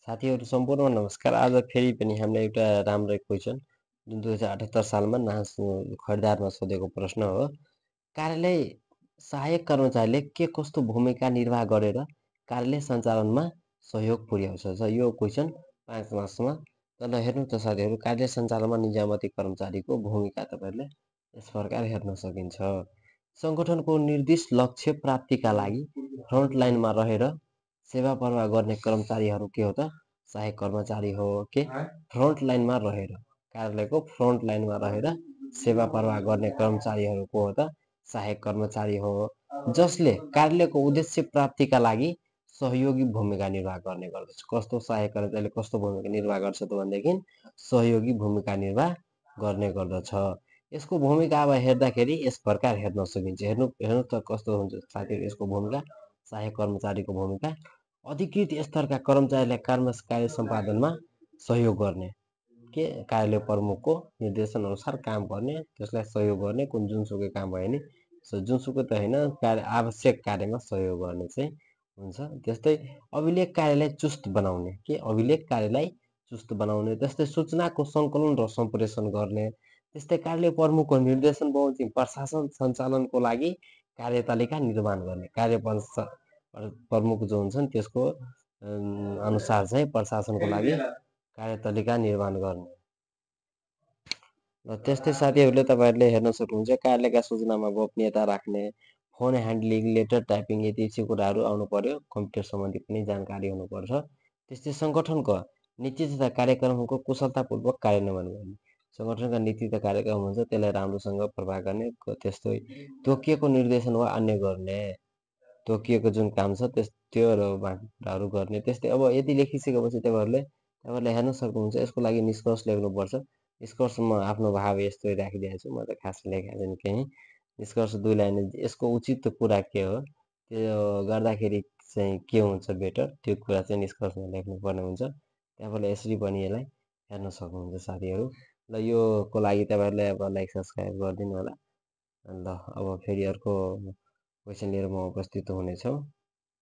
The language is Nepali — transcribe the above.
साथीहरू सम्पूर्णमा नमस्कार। आज फेरि पनि हामीले एउटा राम्रो क्वेसन जुन 2078 सालमा खरिदारमा सोधेको प्रश्न हो। कार्यालय सहायक कर्मचारीले के कस्तो भूमिका निर्वाह गरेर कार्यालय सञ्चालनमा सहयोग पुर्याउँछ। यो क्वेसन 5 मार्क्समा। तर हेर्नु त साथीहरू, कार्यालय सञ्चालनमा निजामती कर्मचारीको भूमिका तपाईँहरूले यस प्रकार हेर्न सकिन्छ। सङ्गठनको निर्दिष्ट लक्ष्य प्राप्तिका लागि फ्रन्ट लाइनमा रहेर सेवा प्रवाह गर्ने कर्मचारीहरू के हो त? सहायक कर्मचारी हो। के फ्रन्ट लाइनमा रहेर, कार्यालयको फ्रन्ट लाइनमा रहेर सेवा प्रवाह गर्ने कर्मचारीहरू को हो त? सहायक कर्मचारी हो, जसले कार्यालयको उद्देश्य प्राप्तिका लागि सहयोगी भूमिका निर्वाह गर्ने गर्दछ। कस्तो सहायक कर्मचारीले कस्तो भूमिका निर्वाह गर्छ त भनेदेखि सहयोगी भूमिका निर्वाह गर्ने गर्दछ। यसको भूमिका अब हेर्दाखेरि यस प्रकार हेर्न सकिन्छ। हेर्नु त कस्तो हुन्छ साथीहरू यसको भूमिका। सहायक कर्मचारीको भूमिका अधिकृत स्तरका कर्मचारीलाई कार्य सम्पादनमा सहयोग गर्ने, के कार्यालय प्रमुखको निर्देशन अनुसार काम गर्ने, त्यसलाई सहयोग गर्ने। कुन जुनसुकै काम भयो नि, जुनसुकै त होइन, आवश्यक कार्यमा सहयोग गर्ने चाहिँ हुन्छ। त्यस्तै अभिलेख कार्यालय चुस्त बनाउने, के अभिलेख कार्यालय चुस्त बनाउने। त्यस्तै सूचनाको सङ्कलन र सम्प्रेषण गर्ने। त्यस्तै कार्यालय प्रमुखको निर्देशन बमोजिम प्रशासन सञ्चालनको लागि कार्यतालिका निर्माण गर्ने। प्रमुख जो हुन्छन् त्यसको अनुसार चाहिँ प्रशासनको लागि कार्यतालिका निर्माण गर्ने। र त्यस्तै साथीहरूले तपाईँहरूले हेर्न सक्नुहुन्छ कार्यालयका सूचनामा गोपनीयता राख्ने, फोन ह्यान्डलिङ, लेटर टाइपिङ यति कुराहरू आउनु पर्यो। कम्प्युटर सम्बन्धी पनि जानकारी हुनुपर्छ। त्यस्तै सङ्गठनको नीति तथा कार्यक्रमको कुशलतापूर्वक कार्यान्वयन गर्ने। सङ्गठनका नीति तथा कार्यक्रम हुन्छ त्यसलाई राम्रोसँग प्रवाह गर्ने। त्यस्तै तोकिएको निर्देशन वा अन्य गर्ने, तोकिएको जुन काम छ त्योहरू गर्ने। त्यस्तै अब यति लेखिसकेपछि तपाईँहरूले हेर्न सक्नुहुन्छ यसको लागि निष्कर्ष लेख्नुपर्छ। निष्कर्षमा आफ्नो भाव यस्तो राखिदिएको छु, म त खास लेखेको छैन केही। निष्कर्ष 2 लाइन, यसको उचित कुरा के हो, त्यो गर्दाखेरि चाहिँ के हुन्छ बेटर, त्यो कुरा चाहिँ निष्कर्षमा लेख्नुपर्ने हुन्छ। तपाईँले यसरी पनि यसलाई हेर्न सक्नुहुन्छ साथीहरू। ल योको लागि तपाईँहरूले अब लाइक सब्सक्राइब गरिदिनु होला। ल अब फेरि अर्को क्वेसन लिएर म उपस्थित हुनेछु।